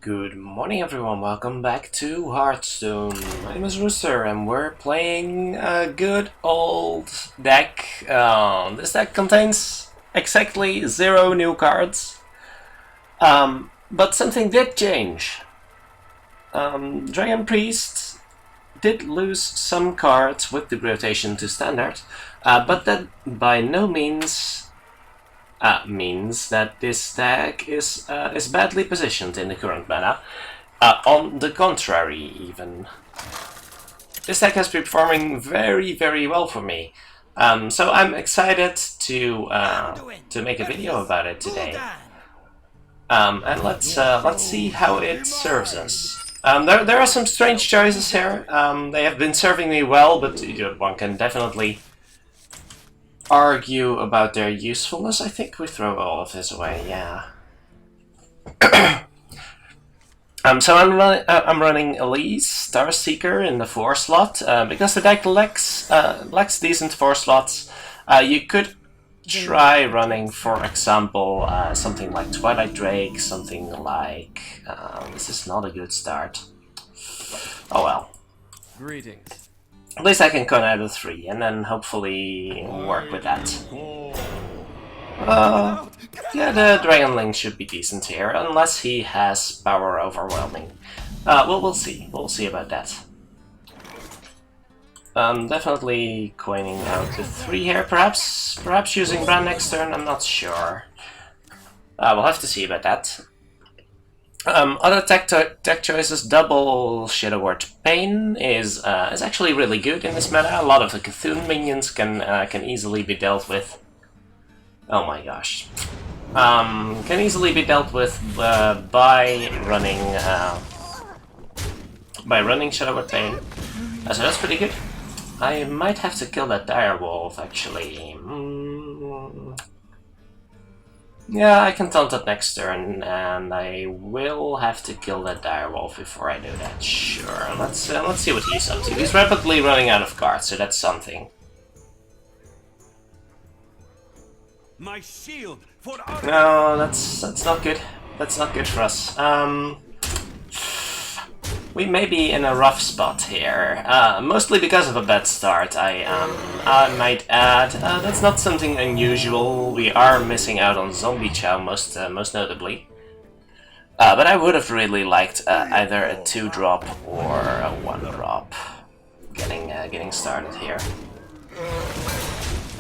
Good morning everyone, welcome back to Hearthstone. My name is Rooster and we're playing a good old deck. This deck contains exactly 0 new cards. But something did change. Dragon Priest did lose some cards with the rotation to standard, but that by no means means that this deck is badly positioned in the current meta. On the contrary, even. This deck has been performing very well for me. So I'm excited to make a video about it today. And let's see how it serves us. There are some strange choices here. They have been serving me well, but one can definitely argue about their usefulness. I think we throw all of this away, yeah. So I'm running Elise, Starseeker in the 4 slot, because the deck lacks decent 4 slots. You could try running, for example, something like Twilight Drake, something like... this is not a good start. Oh well. Greetings. At least I can cut out of 3 and then hopefully work with that. Yeah, the Dragonling should be decent here, unless he has power overwhelming. We'll see. We'll see about that. Definitely coining out the 3 here, perhaps using Bran next turn, I'm not sure. We'll have to see about that. Other tech choices, double Shadow Word Pain is actually really good in this meta. A lot of the Cthulhu minions can easily be dealt with. Oh my gosh. Can easily be dealt with by running Shadow Word Pain. So that's pretty good. I might have to kill that direwolf actually. Yeah, I can taunt that next turn, and I will have to kill that direwolf before I do that. Sure, let's see what he's up to. He's rapidly running out of cards, so that's something. My shield for No, that's not good. That's not good for us. We may be in a rough spot here, mostly because of a bad start, I might add. That's not something unusual. We are missing out on Zombie Chow most notably. But I would have really liked either a 2-drop or a 1-drop getting started here.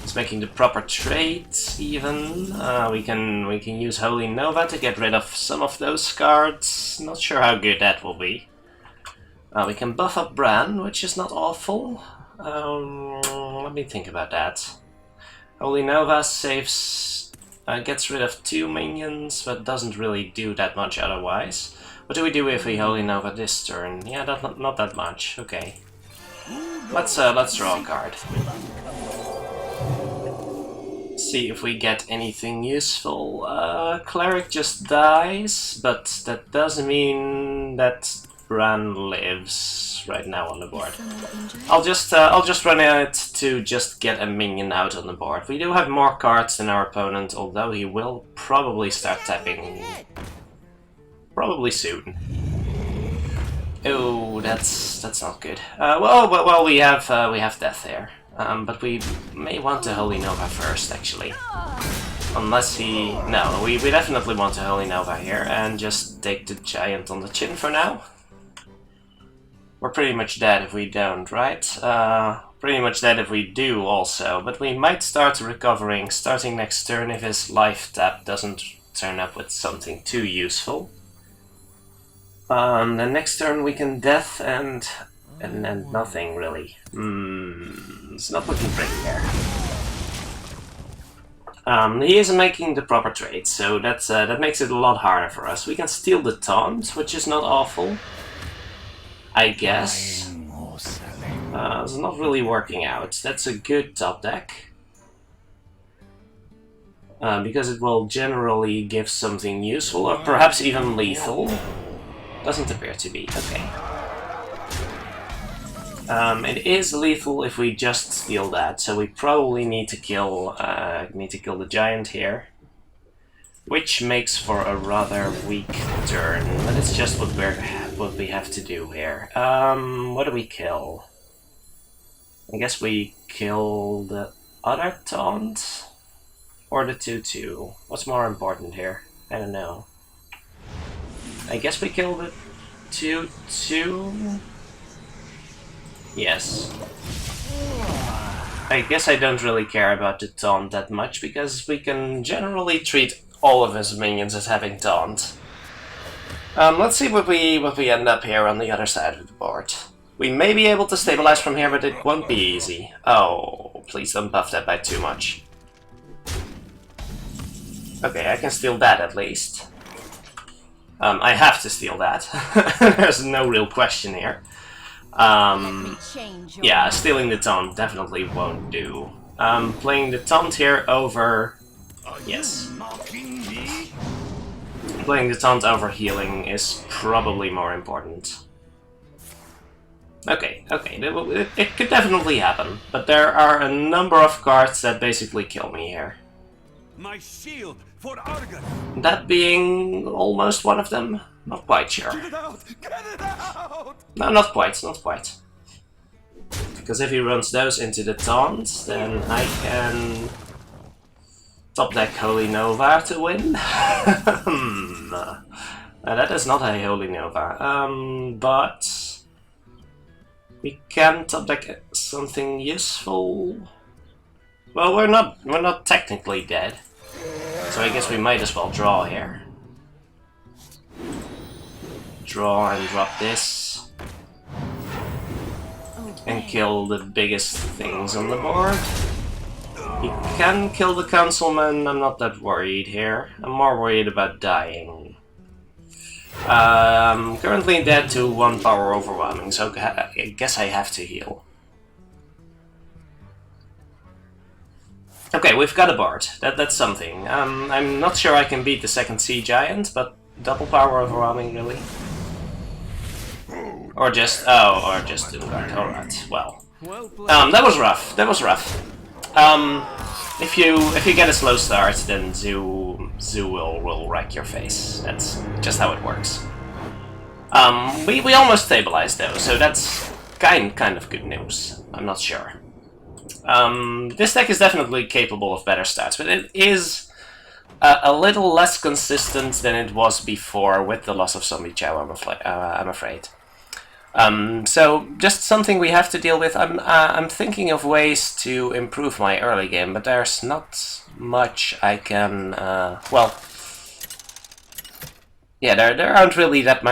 It's making the proper trades even. We can use Holy Nova to get rid of some of those cards. Not sure how good that will be. We can buff up Bran, which is not awful. Let me think about that. Holy Nova saves, gets rid of 2 minions, but doesn't really do that much otherwise. What do we do if we Holy Nova this turn? Yeah, not that much. Okay. Let's draw a card. See if we get anything useful. Cleric just dies, but that doesn't mean that Bran lives right now on the board. I'll just run it to just get a minion out on the board. We do have more cards than our opponent, although he will probably start tapping probably soon. Oh, that's not good. Well, we have death there, but we may want to Holy Nova first, actually. Unless he... No, we definitely want to Holy Nova here and just take the giant on the chin for now. We're pretty much dead if we don't, right? Pretty much dead if we do also, but we might start recovering starting next turn if his life tap doesn't turn up with something too useful. Then next turn we can death and nothing really. It's not looking pretty here. He isn't making the proper trade, so that makes it a lot harder for us. We can steal the taunt, which is not awful, I guess. It's not really working out. That's a good top deck. Because it will generally give something useful, or perhaps even lethal. Doesn't appear to be. Okay. It is lethal if we just steal that, so we probably need to kill the giant here. which makes for a rather weak turn, but it's just what we have to do here. What do we kill? I guess we kill the other taunt or the 2/2. What's more important here? I don't know. I guess we kill the 2/2. Yes. I guess I don't really care about the taunt that much, because we can generally treat all of his minions as having taunt. Let's see what we end up here on the other side of the board. We may be able to stabilize from here, but it won't be easy. Oh, please don't buff that by too much. Okay, I can steal that at least. I have to steal that. There's no real question here. Yeah, stealing the taunt definitely won't do. Playing the taunt here over... Yes. Playing the taunt over healing is probably more important. Okay, it could definitely happen, but there are a number of cards that basically kill me here. My shield for Argus. That being almost one of them? Not quite sure. Get it out! Get it out! No, not quite, not quite. Because if he runs those into the taunt, then I can top deck Holy Nova to win. That is not a Holy Nova, but we can top deck something useful. Well, we're not technically dead, so I guess we might as well draw here. Draw and drop this. And kill the biggest things on the board. You can kill the councilman, I'm not that worried here. I'm more worried about dying. Currently dead to 1 power overwhelming, so I guess I have to heal. Okay, we've got a bard. That's something. I'm not sure I can beat the second sea giant, but double power overwhelming, really? Or just Doomguard. Alright, well. That was rough. That was rough. If you get a slow start, then Zoo will wreck your face. That's just how it works. We almost stabilized though, so that's kind of good news. I'm not sure. This deck is definitely capable of better stats, but it is a little less consistent than it was before with the loss of Zombie Chow, I'm afraid. So just something we have to deal with. I'm thinking of ways to improve my early game, but there's not much I can. Well, yeah, there aren't really that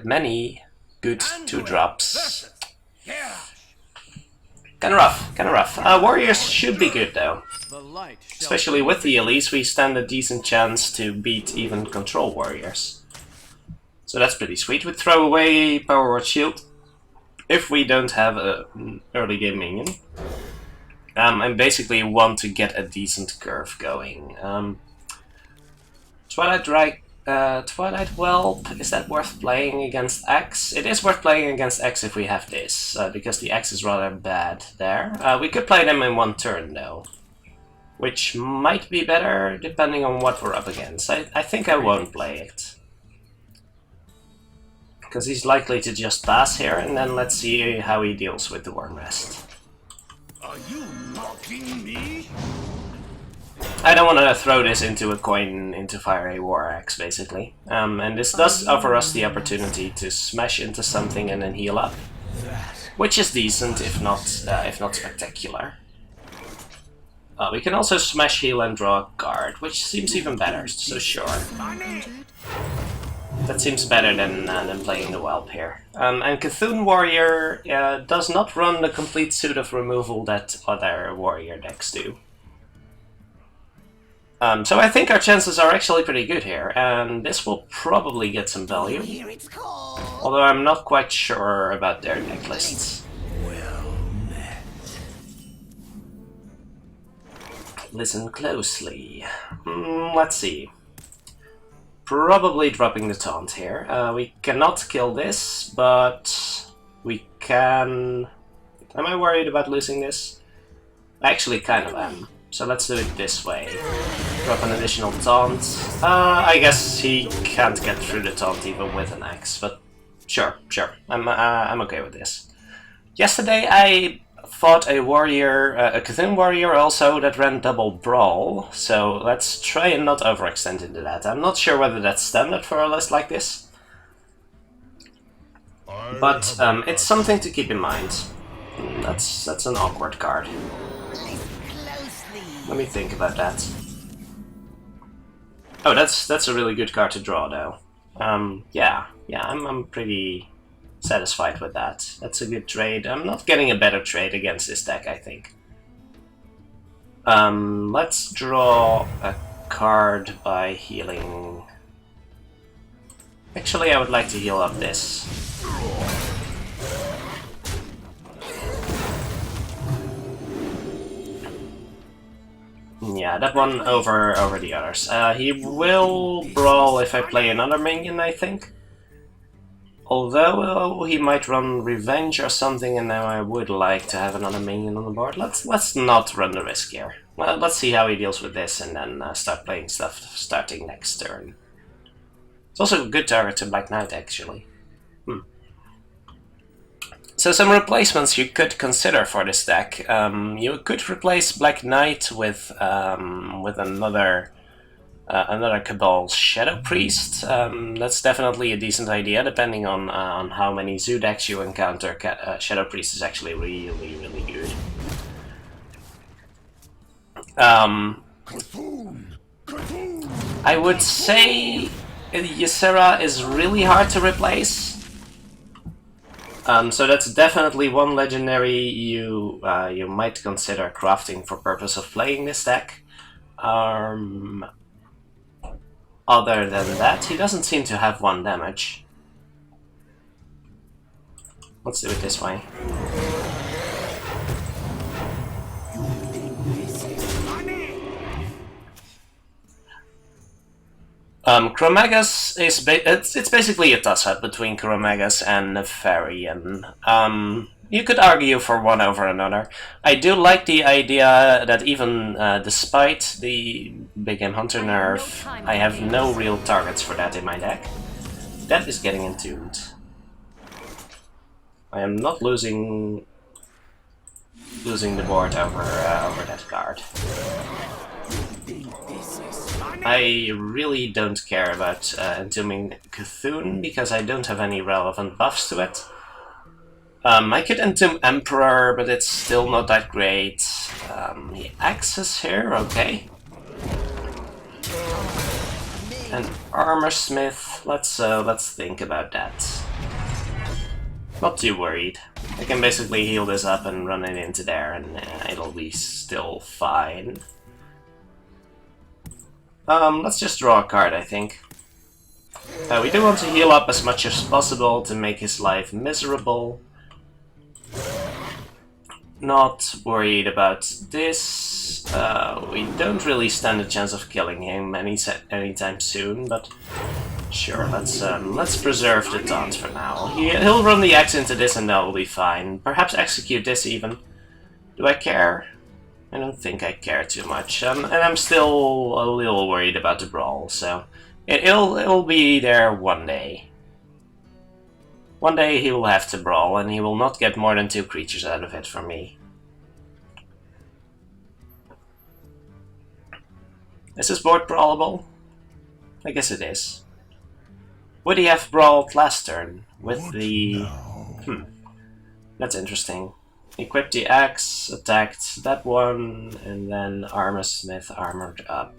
many good 2-drops. Kinda rough. Warriors should be good though. Especially with the elites, we stand a decent chance to beat even control warriors. So that's pretty sweet. We throw away Power Word Shield if we don't have an early game minion. And basically want to get a decent curve going. Twilight Whelp, is that worth playing against X? It is worth playing against X if we have this, because the X is rather bad there. We could play them in 1 turn though, which might be better depending on what we're up against. I think I won't play it, because he's likely to just pass here, and then let's see how he deals with the Worm Rest. Are you mocking me? I don't want to throw this into a coin into Fire a War Axe, basically. And this does offer us the opportunity to smash into something and then heal up, which is decent, if not spectacular. We can also smash, heal, and draw a card, which seems even better. So sure. That seems better than playing the Whelp here. And Cthulhu Warrior does not run the complete suit of removal that other warrior decks do. So I think our chances are actually pretty good here, and this will probably get some value. Although I'm not quite sure about their deck lists. Well met. Listen closely. Let's see. Probably dropping the taunt here. We cannot kill this, but we can... Am I worried about losing this? I actually kind of am. So let's do it this way. Drop an additional taunt. I guess he can't get through the taunt even with an axe, but sure. I'm okay with this. Yesterday I fought a warrior, a Cthulhu warrior also, that ran double brawl, so let's try and not overextend into that. I'm not sure whether that's standard for a list like this, but it's something to keep in mind. That's an awkward card. Let me think about that. Oh, that's a really good card to draw, though. Yeah, I'm pretty satisfied with that. That's a good trade. I'm not getting a better trade against this deck, I think. Let's draw a card by healing. Actually, I would like to heal up this. Yeah, that one over the others. He will brawl if I play another minion, I think. Although he might run Revenge or something, and now I would like to have another minion on the board. Let's not run the risk here. Well, let's see how he deals with this, and then start playing stuff starting next turn. It's also a good target to Black Knight, actually. So some replacements you could consider for this deck. You could replace Black Knight with another Cabal Shadow Priest. That's definitely a decent idea, depending on how many zoo decks you encounter. Shadow Priest is actually really good. I would say Ysera is really hard to replace. So that's definitely one legendary you might consider crafting for purpose of playing this deck. Other than that, he doesn't seem to have 1 damage. Let's do it this way. Chromagus is it's basically a toss-up between Chromagus and Nefarian. You could argue for one over another. I do like the idea that even despite the Big Game Hunter nerf, I have no real targets for that in my deck. That is getting entombed. I am not losing the board over that card. I really don't care about entombing Cthulhu because I don't have any relevant buffs to it. I could entomb Emperor, but it's still not that great. The Axis here, okay. And Armorsmith, let's think about that. Not too worried. I can basically heal this up and run it into there, and it'll be still fine. Let's just draw a card, I think. We do want to heal up as much as possible to make his life miserable. Not worried about this. We don't really stand a chance of killing him anytime soon, but sure, let's preserve the taunt for now. He'll run the axe into this and that'll be fine. Perhaps execute this even. Do I care? I don't think I care too much, and I'm still a little worried about the brawl, so it'll be there one day. One day he will have to brawl, and he will not get more than 2 creatures out of it from me. Is this board brawlable? I guess it is. Would he have brawled last turn with the... That's interesting. Equipped the axe, attacked that one, and then Armorsmith armored up.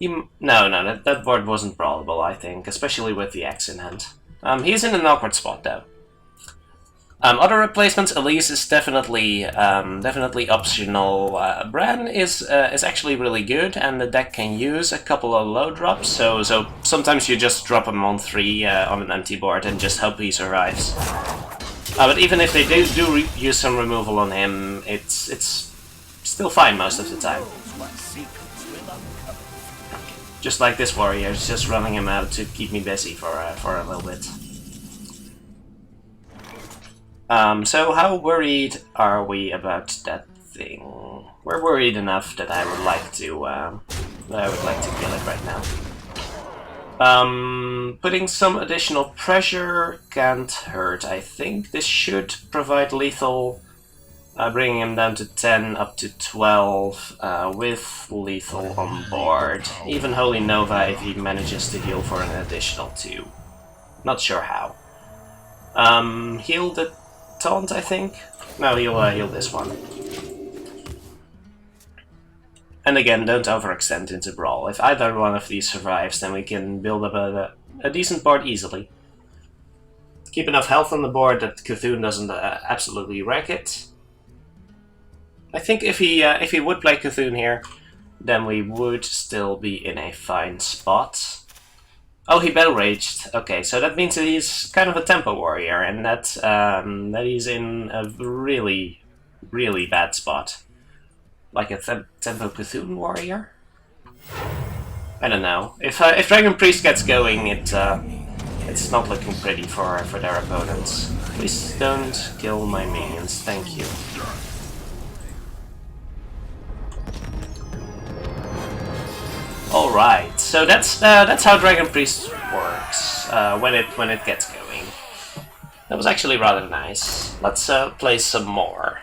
No, that board wasn't brawlable, I think, especially with the axe in hand. He's in an awkward spot, though. Other replacements, Elise is definitely optional. Bran is actually really good, and the deck can use a couple of low drops, so sometimes you just drop him on 3 on an empty board and just hope he survives. But even if they do use some removal on him, it's still fine most of the time. Just like this warrior, is just running him out to keep me busy for a little bit. So how worried are we about that thing. We're worried enough that I would like to kill it right now. Putting some additional pressure can't hurt, I think. This should provide lethal, bringing him down to 10 up to 12 with lethal on board. Even Holy Nova if he manages to heal for an additional 2. Not sure how. Heal the taunt, I think? No, he'll heal this one. And again, don't overextend into Brawl. If either one of these survives, then we can build up a decent board easily. Keep enough health on the board that Cthulhu doesn't absolutely wreck it. I think if he would play Cthulhu here, then we would still be in a fine spot. Oh, he battle raged. Okay, so that means that he's kind of a tempo warrior, and that he's in a really, really bad spot. Like a tempo Cthulhu warrior? I don't know. If Dragon Priest gets going, it's not looking pretty for their opponents. Please don't kill my minions, thank you. Alright, so that's how Dragon Priest works when it gets going. That was actually rather nice. Let's play some more.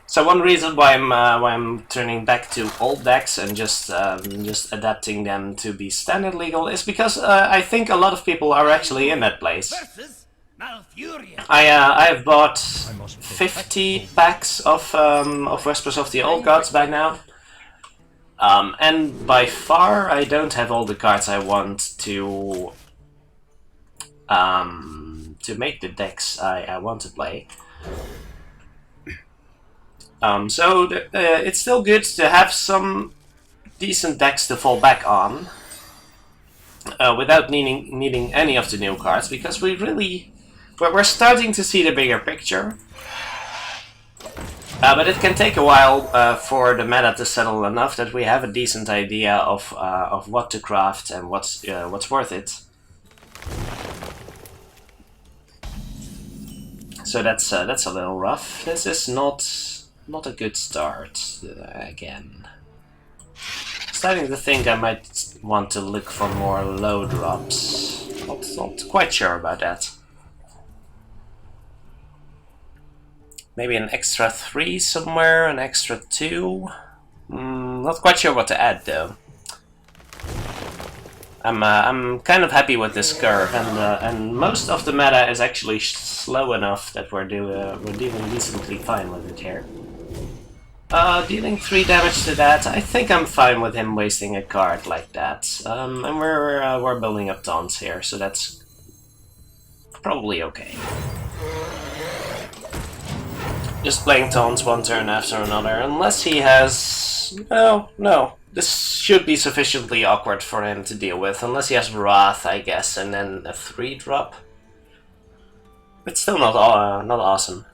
So one reason why I'm turning back to old decks and just adapting them to be standard legal is because I think a lot of people are actually in that place. I have bought 50 packs of Whispers of the Old Gods by now, and by far I don't have all the cards I want to make the decks I want to play. So it's still good to have some decent decks to fall back on without needing any of the new cards, because we're starting to see the bigger picture. But it can take a while for the meta to settle enough that we have a decent idea of what to craft and what's worth it. So that's a little rough. This is not a good start again. Starting to think I might want to look for more low drops. Not quite sure about that. Maybe an extra 3 somewhere, an extra 2. Not quite sure what to add though. I'm kind of happy with this curve, and most of the meta is actually slow enough that we're dealing decently fine with it here. Dealing 3 damage to that, I think I'm fine with him wasting a card like that. And we're building up taunts here, so that's probably okay. Just playing taunts one turn after another, unless he has... No. This should be sufficiently awkward for him to deal with, unless he has Wrath, I guess, and then a 3-drop. It's still not awesome.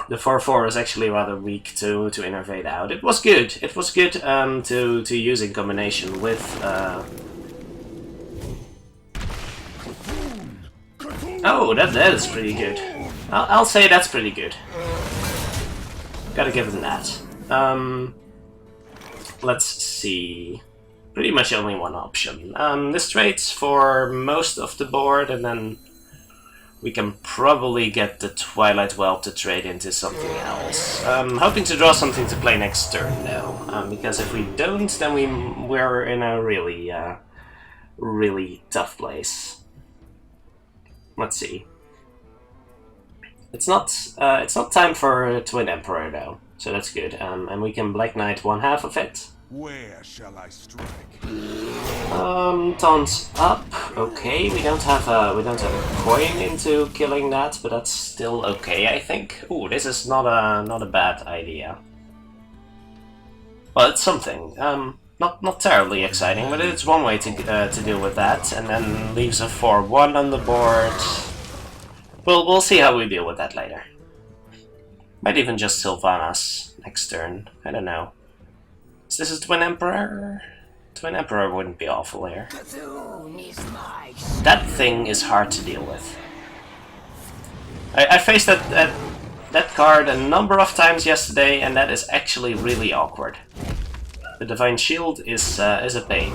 The 4/4 is actually rather weak to innervate out. It was good. It was good to use in combination with. Oh, that is pretty good. I'll say that's pretty good. Gotta give him that. Let's see. Pretty much only one option. This trades for most of the board, and then we can probably get the Twilight Whelp to trade into something else. Hoping to draw something to play next turn though, because if we don't, then we're in a really, really tough place. Let's see. It's not time for Twin Emperor though, so that's good. And we can Black Knight 1/2 of it. Where shall I strike? Taunts up. Okay, we don't have a coin into killing that, but that's still okay, I think. Ooh, this is not a bad idea. Well, it's something. Not terribly exciting, but it's one way to deal with that, and then leaves a 4/1 on the board. We'll see how we deal with that later. Might even just Sylvanas next turn. I don't know. Is this a Twin Emperor? Twin Emperor wouldn't be awful here. That thing is hard to deal with. I faced that card a number of times yesterday, and that is actually really awkward. The Divine Shield is a pain.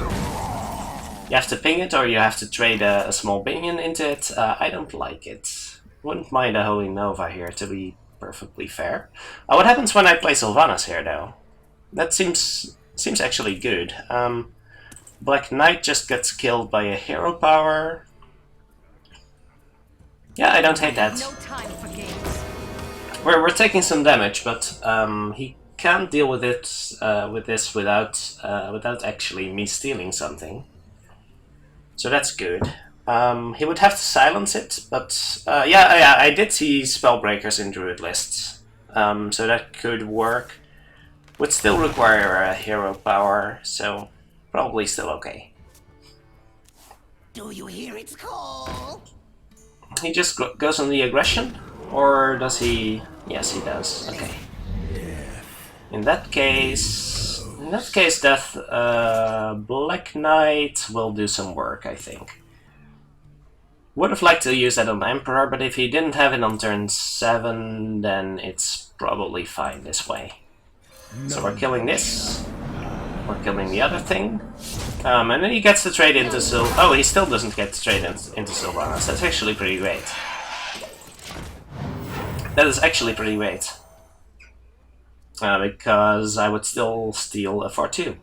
You have to ping it, or you have to trade a small minion into it. I don't like it. Wouldn't mind a Holy Nova here, to be perfectly fair. What happens when I play Sylvanas here, though? That seems actually good. Black Knight just gets killed by a hero power. Yeah, I don't hate that. No time for games. We're taking some damage, but he can't deal with it with this without actually me stealing something. So that's good. He would have to silence it, but yeah, I did see Spellbreakers in Druid lists, so that could work. Would still require a hero power, so probably still okay. Do you hear its call? He just goes on the aggression, or does he? Yes, he does. Okay. In that case, Death Black Knight will do some work, I think. Would have liked to use that on Emperor, but if he didn't have it on turn 7, then it's probably fine this way. So we're killing this. We're killing the other thing. And then he gets to trade into Oh, he still doesn't get to trade into Sylvanas. That's actually pretty great. That is actually pretty great. Because I would still steal a 4-2.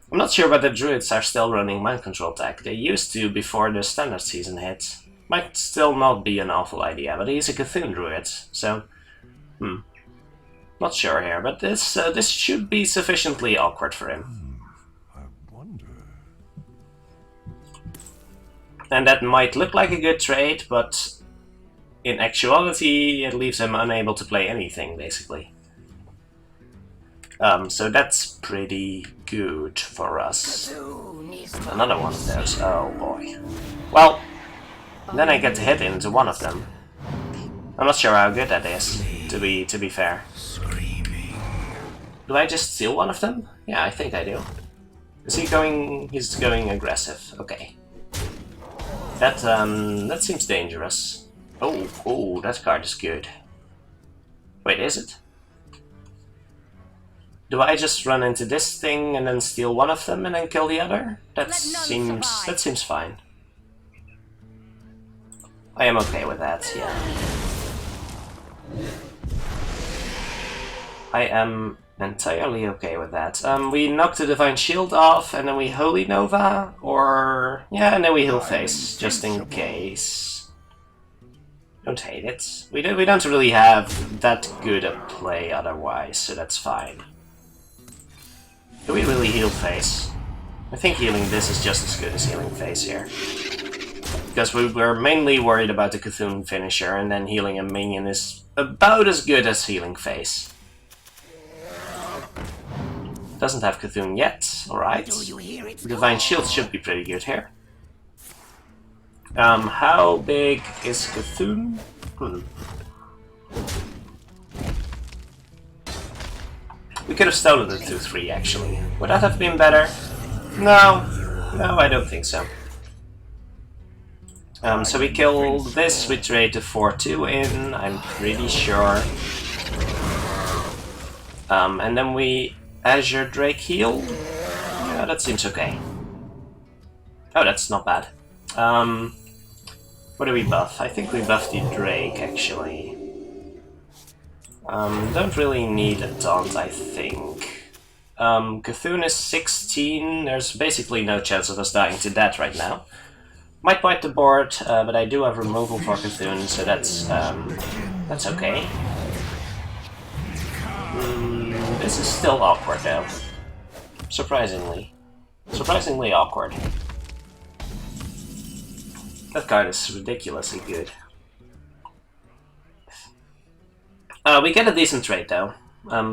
I'm not sure whether Druids are still running Mind Control tech. They used to before the standard season hit. Might still not be an awful idea, but he's a Cthulhu Druid, so... Not sure here, but this should be sufficiently awkward for him. I wonder. And that might look like a good trade, but in actuality it leaves him unable to play anything, basically. So that's pretty good for us. Another one of those. Oh boy. Well, then I get to hit into one of them. I'm not sure how good that is, to be fair. Do I just steal one of them? Yeah, I think I do. Is he going... he's going aggressive. Okay. That seems dangerous. Oh, that card is good. Wait, is it? Do I just run into this thing and then steal one of them and then kill the other? That seems fine. I am okay with that, yeah. I am entirely okay with that. We knock the Divine Shield off, and then we Holy Nova, or... yeah, and then we heal face, just in case. Don't hate it. We don't really have that good a play otherwise, so that's fine. Do we really heal face? I think healing this is just as good as healing face here. Because we're mainly worried about the Cthulhu finisher, and then healing a minion is about as good as healing face. Doesn't have Cthulhu yet, alright. Divine Shield should be pretty good here. How big is Cthulhu? We could have stolen the 2-3 actually. Would that have been better? No, I don't think so. So we kill this, we trade the 4-2 in, I'm pretty sure. And then we Azure Drake heal. Yeah, that seems okay. Oh, that's not bad. What do we buff? I think we buffed the Drake, actually. Don't really need a taunt, I think. Cthulhu is 16, there's basically no chance of us dying to that right now. Might wipe the board, but I do have removal for Cthulhu, so that's okay. This is still awkward though. Surprisingly awkward. That card is ridiculously good. We get a decent trade though,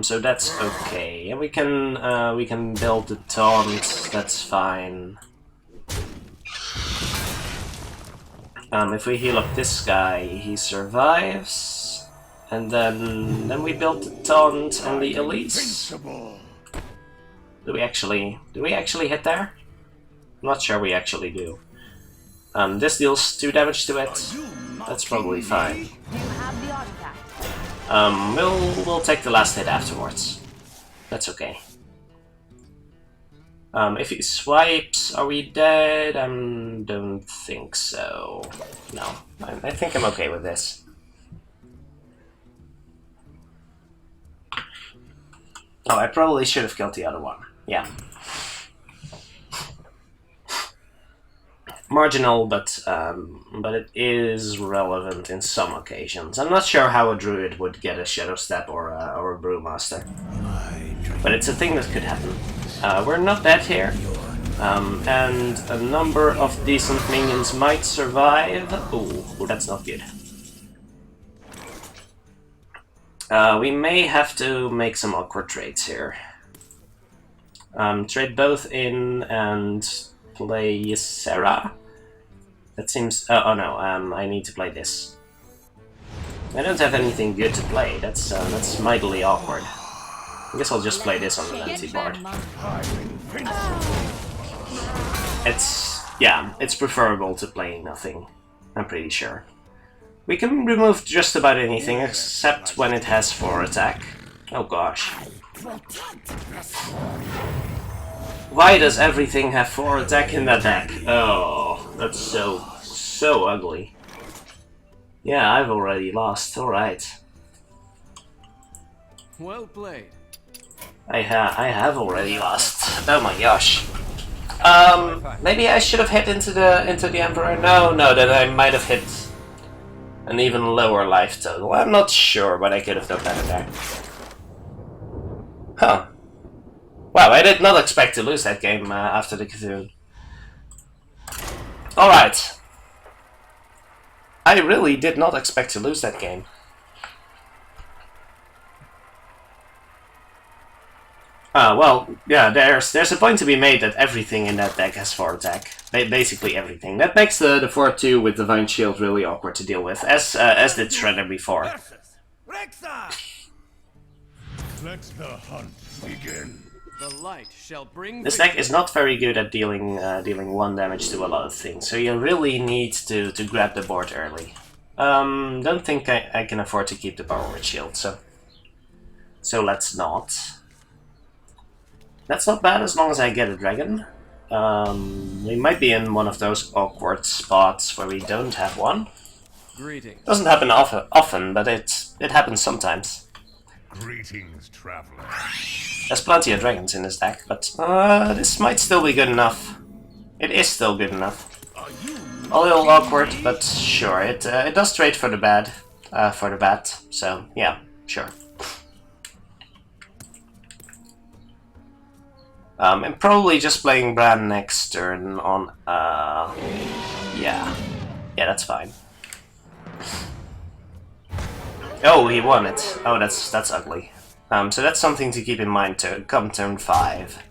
so that's okay. And we can build the taunt. That's fine. If we heal up this guy, he survives, and then we build the taunt and the Elise. Do we actually hit there? I'm not sure we actually do. This deals 2 damage to it. That's probably fine. Do you have the artifact? We'll take the last hit afterwards. That's okay. If he swipes, are we dead? I don't think so. No, I think I'm okay with this. Oh, I probably should have killed the other one. Yeah. Marginal, but it is relevant in some occasions. I'm not sure how a druid would get a Shadow Step or a Brewmaster, but it's a thing that could happen. We're not dead here, and a number of decent minions might survive. Ooh, that's not good. We may have to make some awkward trades here. Trade both in and play Sarah. That seems... oh no, I need to play this. I don't have anything good to play. That's mightily awkward. I guess I'll just play this on the empty board. It's preferable to playing nothing. I'm pretty sure. We can remove just about anything except when it has 4 attack. Oh gosh. Why does everything have 4 attack in that deck? Oh, that's so ugly. Yeah, I've already lost. Alright. Well played. I have already lost. Oh my gosh. Maybe I should have hit into the Emperor. No, then I might have hit an even lower life total. I'm not sure, but I could have done better there. Huh. Wow, I did not expect to lose that game after the Cthulhu. Alright. I really did not expect to lose that game. Well, yeah, there's a point to be made that everything in that deck has 4 attack. Basically everything. That makes the 4-2 with Divine Shield really awkward to deal with, as did Shredder before. Let the hunt begin. The light shall bring This deck is not very good at dealing 1 damage to a lot of things, so you really need to grab the board early. Don't think I can afford to keep the Power Word Shield, so let's not. That's not bad as long as I get a dragon. We might be in one of those awkward spots where we don't have one. Greetings. Doesn't happen often, but it happens sometimes. Greetings, traveler. There's plenty of dragons in this deck, but this might still be good enough. It is still good enough. A little awkward, but sure, it does trade for the bad, so yeah, sure. I'm probably just playing Bran next turn on, yeah, that's fine. Oh, he won it. Oh, that's ugly. So that's something to keep in mind to come turn 5.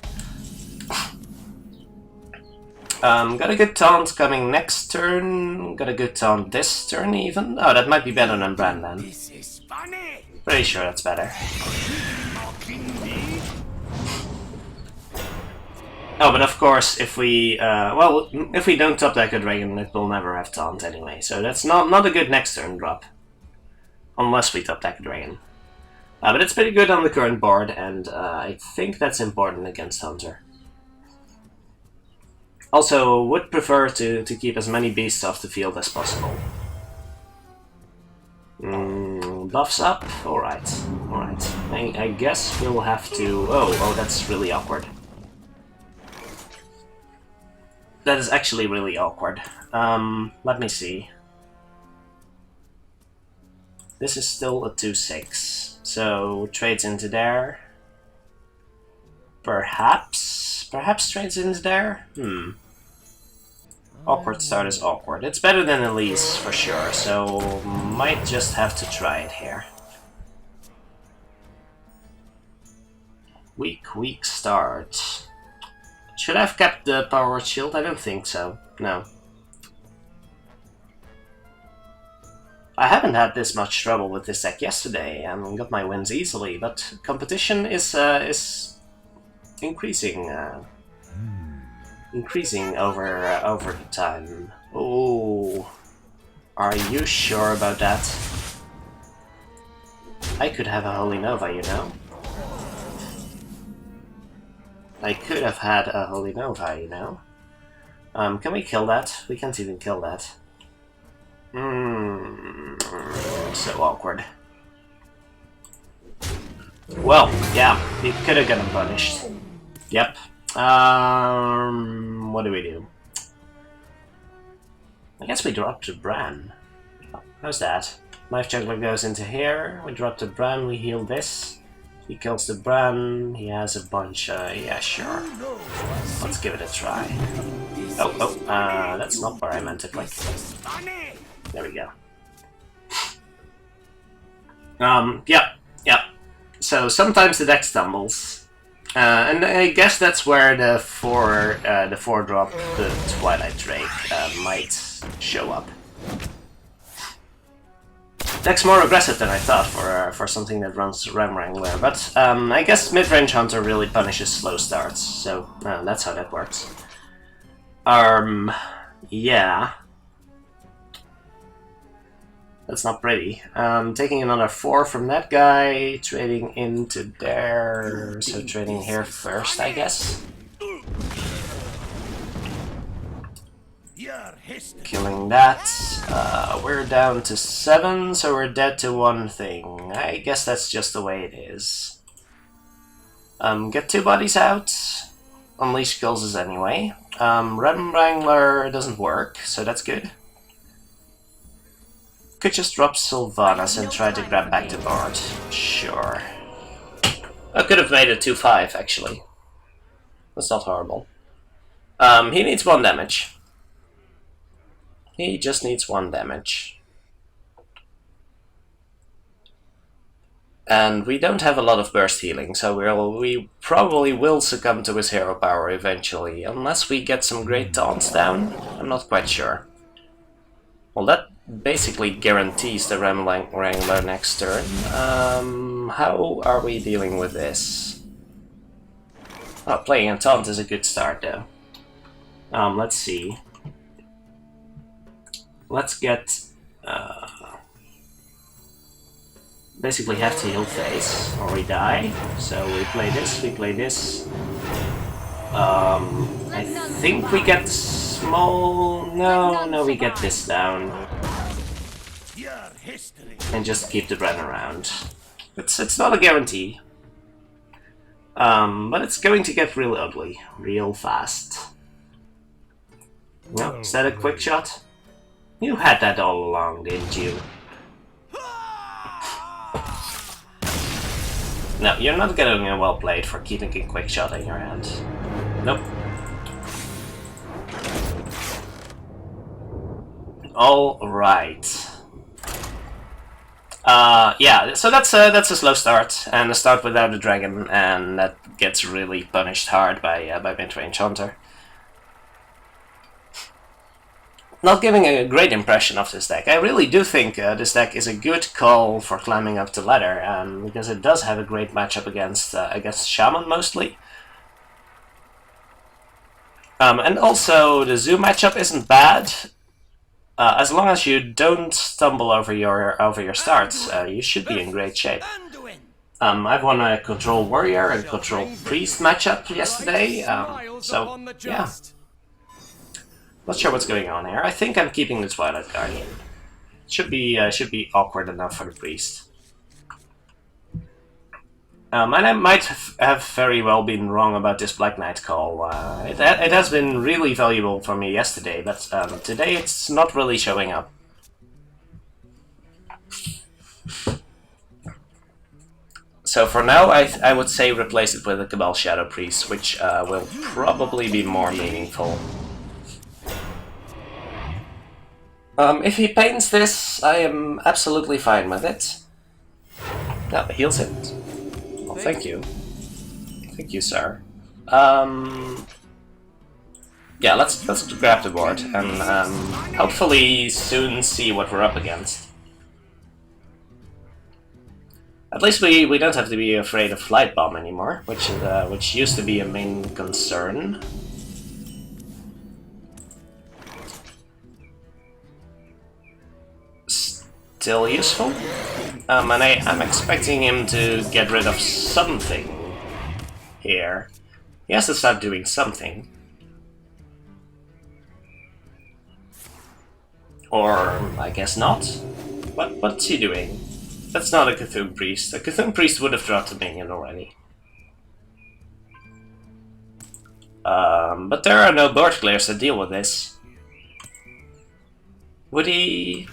Got a good taunt coming next turn. Got a good taunt this turn even. Oh, that might be better than Bran then. This is funny. Pretty sure that's better. Oh, but of course, if we if we don't top deck a dragon, it will never have taunt anyway. So that's not a good next turn drop, unless we top deck a dragon. But it's pretty good on the current board, and I think that's important against Hunter. Also, would prefer to keep as many beasts off the field as possible. Buffs up? Alright. I guess we'll have to... Oh, that's really awkward. That is actually really awkward. Let me see. This is still a 2-6, so trades into there. Perhaps trades into there? Awkward start is awkward. It's better than Elise, for sure, so might just have to try it here. Weak start. Should I have kept the Power Shield? I don't think so. No. I haven't had this much trouble with this deck yesterday and got my wins easily, but competition is increasing over the time. Oh, are you sure about that? I could have a Holy Nova, you know. I could have had a Holy Nova, you know. Can we kill that? We can't even kill that. So awkward. Well, yeah, we could have gotten punished. Yep. What do we do? I guess we dropped the Bran. How's that? Knife Juggler goes into here, we drop the Bran, we heal this. He kills the Bran, he has a bunch, yeah, sure. Let's give it a try. Oh, that's not where I meant to click. There we go. Yeah. So sometimes the deck stumbles. And I guess that's where the 4-drop, the Twilight Drake, might show up. Deck's more aggressive than I thought for something that runs Ram Wrangler, but I guess Midrange Hunter really punishes slow starts, so that's how that works. Yeah. That's not pretty. Taking another 4 from that guy, trading into there, so trading here first, I guess. Killing that. We're down to 7, so we're dead to 1 thing. I guess that's just the way it is. Get 2 bodies out. Unleash kills us anyway. Ram Wrangler doesn't work, so that's good. Could just drop Sylvanas and try to grab back the board. Sure. I could have made it 2-5, actually. That's not horrible. He needs 1 damage. He just needs 1 damage. And we don't have a lot of burst healing, so we probably will succumb to his hero power eventually, unless we get some great taunts down. I'm not quite sure. Well, that basically guarantees the Ram Wrangler next turn. How are we dealing with this? Oh, playing a taunt is a good start, though. Let's see. Let's get... basically have to heal phase, or we die. So we play this, I think we get small... No, we get this down. And just keep the Bran around. It's not a guarantee. But it's going to get real ugly, real fast. No, is that a quick shot? You had that all along, didn't you? No, you're not getting a well played for keeping a quick shot in your hand. Nope. Alright. Yeah, so that's a slow start, and a start without a dragon, and that gets really punished hard by Midrange Hunter. Not giving a great impression of this deck. I really do think this deck is a good call for climbing up the ladder, because it does have a great matchup against Shaman mostly. And also the Zoo matchup isn't bad. As long as you don't stumble over your starts, you should be in great shape. I've won a Control Warrior and Control Priest matchup yesterday, so yeah. Not sure what's going on here. I think I'm keeping the Twilight Guardian. Should be awkward enough for the Priest. And I might have very well been wrong about this Black Knight call. It has been really valuable for me yesterday, but today it's not really showing up. So for now, I would say replace it with a Cabal Shadow Priest, which will probably be more meaningful. If he paints this, I am absolutely fine with it. No, heals it. Well, thank you. Thank you, sir. Yeah, let's grab the board and hopefully soon see what we're up against. At least we don't have to be afraid of Flight Bomb anymore, which used to be a main concern. Still useful. And I'm expecting him to get rid of something here. He has to start doing something. Or I guess not. What's he doing? That's not a Cthulhu Priest. A Cthulhu Priest would have dropped a minion already. But there are no board clears to deal with this. Would he...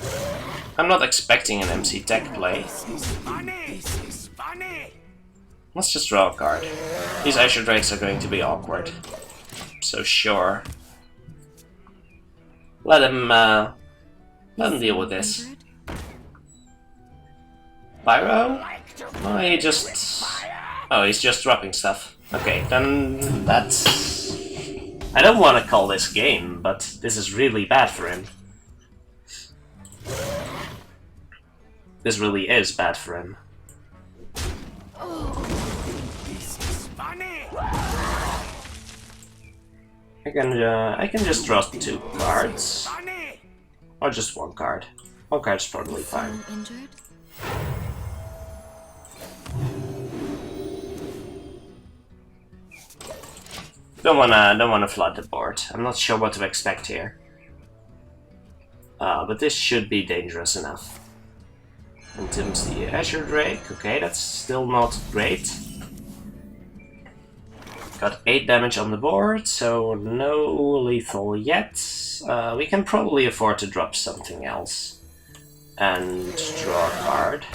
I'm not expecting an MC tech play. Let's just draw a card. These Azure Drakes are going to be awkward. So sure. Let him deal with this. Pyro? Oh, he's just dropping stuff. Okay, then that's... I don't want to call this game, but this is really bad for him. This really is bad for him. I can just draw 2 cards. Or just 1 card. 1 card's probably fine. Injured? Don't wanna flood the board. I'm not sure what to expect here. But this should be dangerous enough. Entombs the Azure Drake. Okay, that's still not great. Got 8 damage on the board, so no lethal yet. We can probably afford to drop something else. And draw a card.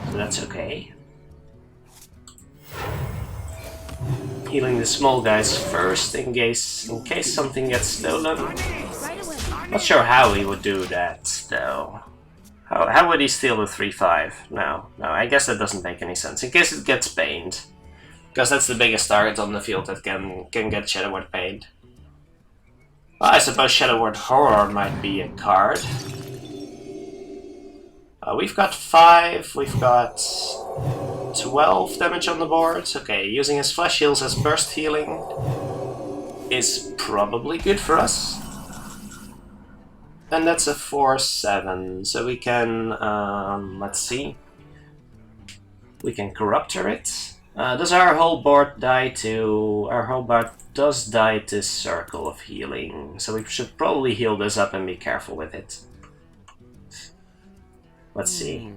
So that's okay. Healing the small guys first in case something gets stolen. Not sure how he would do that though. How would he steal the 3/5? No, I guess that doesn't make any sense. In case it gets Baned. Because that's the biggest target on the field that can get Shadow Word Baned. Well, I suppose Shadow Word Horror might be a card. We've got 5, we've got 12 damage on the board. Okay, using his Flesh Heals as burst healing is probably good for us. And that's a 4/7, so we can, let's see. We can Corruptor it. Does our whole board die to... Our whole board does die to Circle of Healing, so we should probably heal this up and be careful with it. Let's see.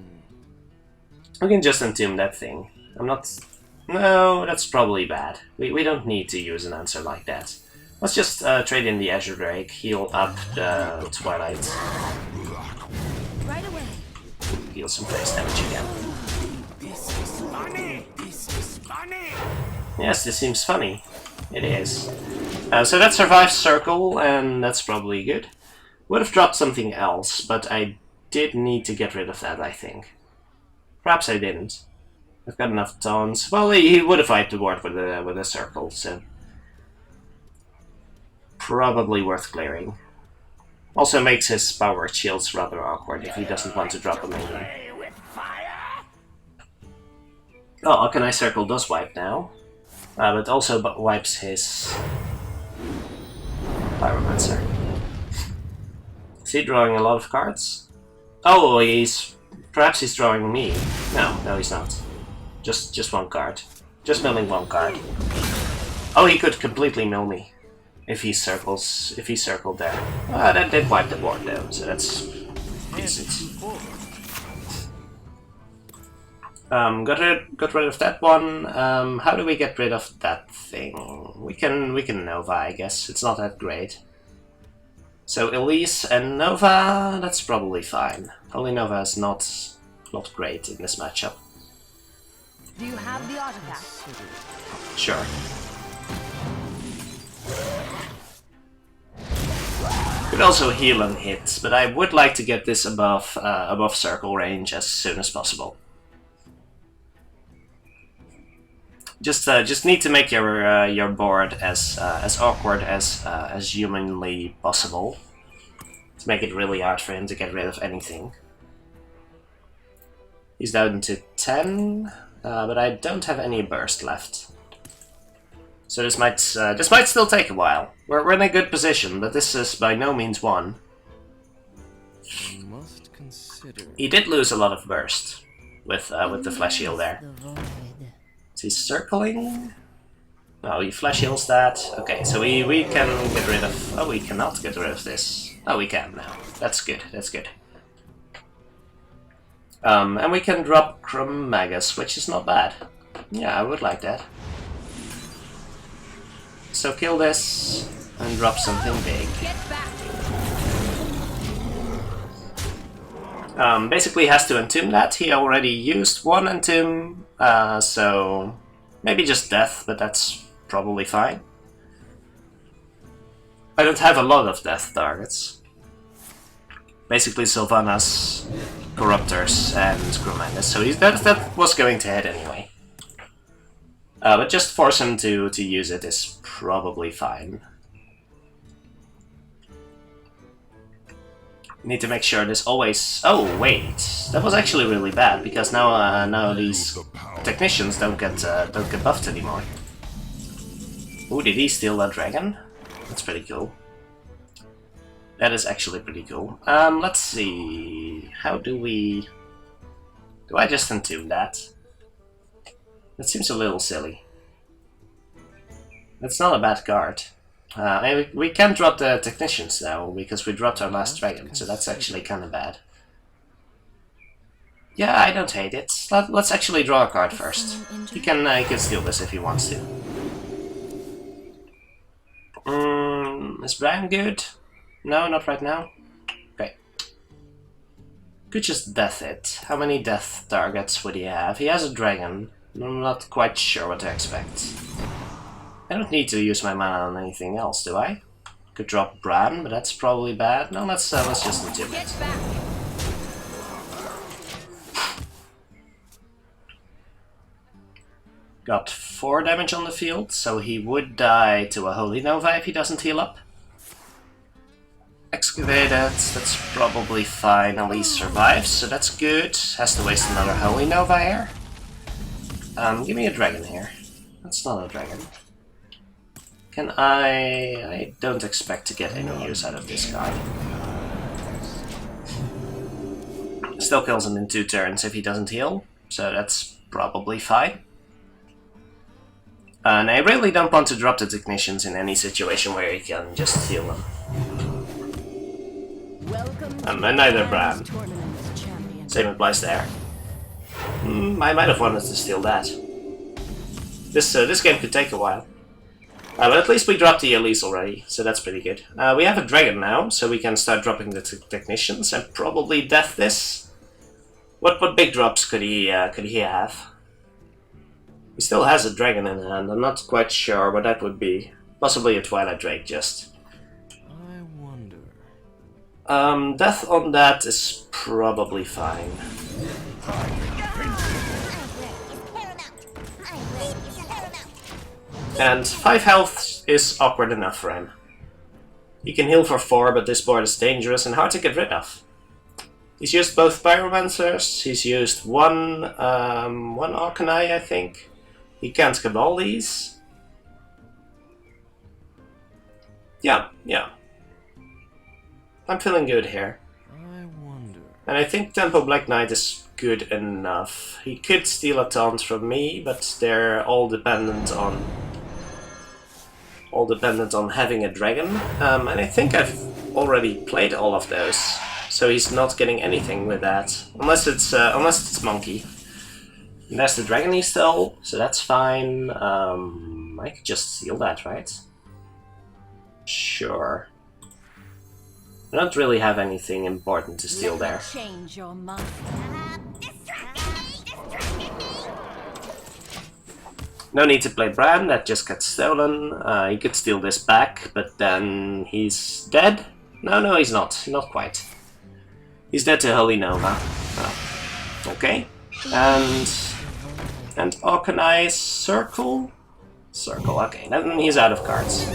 We can just entomb that thing. I'm not... No, that's probably bad. We don't need to use an answer like that. Let's just trade in the Azure Drake, heal up the Twilight. Right away. Heal some face damage again. Yes, this seems funny. It is. So that survives Circle, and that's probably good. Would have dropped something else, but I did need to get rid of that, I think. Perhaps I didn't. I've got enough taunts. Well, he would have wiped the board with a Circle, so... Probably worth clearing. Also makes his power shields rather awkward if he doesn't want to drop a minion. Oh, Arcanine Circle does wipe now. But also wipes his Pyromancer. Is he drawing a lot of cards? Oh, perhaps he's drawing me. No, he's not. Just 1 card. Just milling 1 card. Oh, he could completely mill me. If he circled there. That did wipe the board though, so that's decent. Got rid of that one. How do we get rid of that thing? We can Nova, I guess. It's not that great. So Elise and Nova, that's probably fine. Only Nova is not great in this matchup. Do you have the artifact? Sure. Could also heal and hit, but I would like to get this above circle range as soon as possible. Just need to make your board as awkward as humanly possible to make it really hard for him to get rid of anything. He's down to 10. but I don't have any burst left. So this might still take a while. We're in a good position, but this is by no means won. Must consider. He did lose a lot of burst with the flash heal there. Is he circling? No, he flash heals that. Okay, so we can get rid of... Oh, we cannot get rid of this. Oh, we can now. That's good, that's good. And we can drop Chromagus, which is not bad. Yeah, I would like that. So kill this and drop something big. Basically has to entomb that. He already used one entomb, so maybe just death, but that's probably fine. I don't have a lot of death targets. Basically Sylvanas, Corruptors, and Chromagus, so that was going to hit anyway. But just force him to use it is probably fine. Need to make sure this always... Oh, wait. That was actually really bad, because now these technicians don't get buffed anymore. Ooh, did he steal that dragon? That's pretty cool. That is actually pretty cool. Let's see... How do we... Do I just entomb that? That seems a little silly. That's not a bad card. We can drop the technicians now, because we dropped our last dragon, so that's actually kind of bad. Yeah, I don't hate it. Let's actually draw a card first. He can steal this if he wants to. Is Brian good? No, not right now. Okay. Could just death it. How many death targets would he have? He has a dragon. I'm not quite sure what to expect. I don't need to use my mana on anything else, do I? Could drop Bran, but that's probably bad. No, let's just entomb it. Got 4 damage on the field, so he would die to a Holy Nova if he doesn't heal up. Excavated, that's probably fine, at least survives, so that's good. Has to waste another Holy Nova here. Give me a dragon here. That's not a dragon. Can I don't expect to get any use out of this guy. Still kills him in 2 turns if he doesn't heal, so that's probably fine. And I really don't want to drop the technicians in any situation where you can just heal them. And neither Bran. Same applies there. I might have wanted to steal that. This game could take a while. But at least we dropped the Elise already, so that's pretty good. We have a dragon now, so we can start dropping the technicians and probably death this. What big drops could he have? He still has a dragon in hand. I'm not quite sure what that would be. Possibly a Twilight Drake, just. I wonder. Death on that is probably fine. And 5 health is awkward enough for him. He can heal for 4, but this board is dangerous and hard to get rid of. He's used both Pyromancers, he's used one Arcanine, I think. He can't Cabal these. Yeah. I'm feeling good here. I wonder. And I think Tempo Black Knight is good enough. He could steal a taunt from me, but they're all dependent on having a dragon. And I think I've already played all of those, so he's not getting anything with that, unless it's Monkey. And there's the dragon he stole, so that's fine. I could just steal that, right? Sure. I don't really have anything important to steal there. Change your mind. No need to play Bran, that just got stolen. He could steal this back, but then he's dead? No, he's not. Not quite. He's dead to Holy Nova. Oh. Okay. And Arcanine Circle? Circle, okay. Then he's out of cards.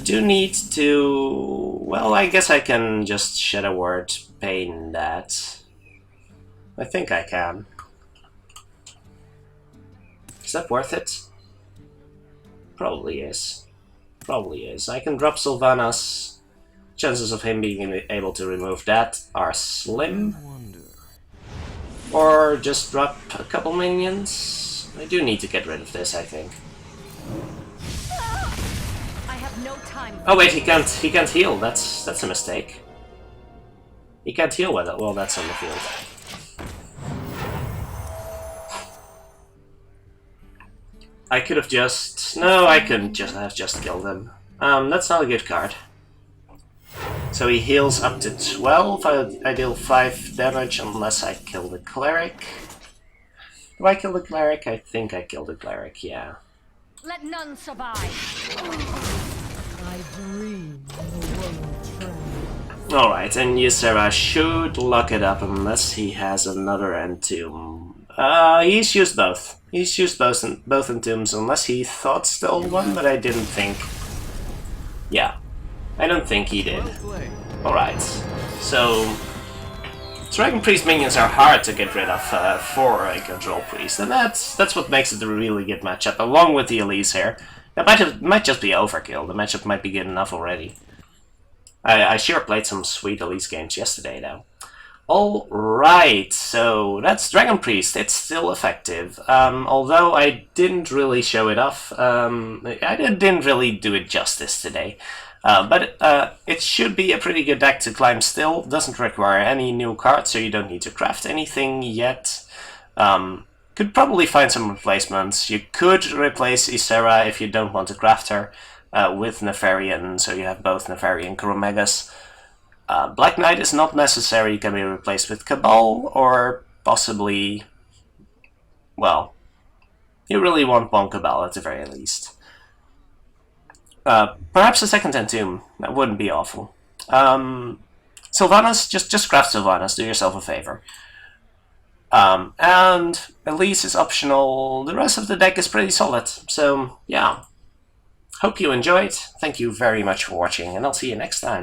Do need to... Well, I guess I can just shed a word, pain that. I think I can. Is that worth it? Probably is. Probably is. I can drop Sylvanas. Chances of him being able to remove that are slim. Or just drop a couple minions. I do need to get rid of this, I think. I have no time. Oh wait, he can't heal. That's a mistake. He can't heal while that's on the field. I could have just... No, I couldn't just killed him. That's not a good card. So he heals up to 12, I deal 5 damage unless I kill the cleric. Do I kill the cleric? I think I killed the cleric, yeah. Let none survive. I dream of the world trend. Alright, and Ysera should lock it up unless he has another Entomb. He's used both. He's used both Entombs unless he thought stole one, but I didn't think. Yeah. I don't think he did. Alright, so... Dragon Priest minions are hard to get rid of for a Control Priest, and that's what makes it a really good matchup, along with the Elise here. That might just be overkill, the matchup might be good enough already. I sure played some sweet Elise games yesterday, though. Alright, so that's Dragon Priest, it's still effective. Although I didn't really show it off, I didn't really do it justice today. But it should be a pretty good deck to climb still, doesn't require any new cards, so you don't need to craft anything yet. Could probably find some replacements. You could replace Ysera if you don't want to craft her with Nefarian, so you have both Nefarian and Chromegas. Black Knight is not necessary, can be replaced with Cabal, or possibly... well, you really want one Cabal at the very least. Perhaps a second Entomb, that wouldn't be awful. Sylvanas, just craft Sylvanas, do yourself a favor. And Elise is optional, the rest of the deck is pretty solid, so yeah. Hope you enjoyed, thank you very much for watching, and I'll see you next time.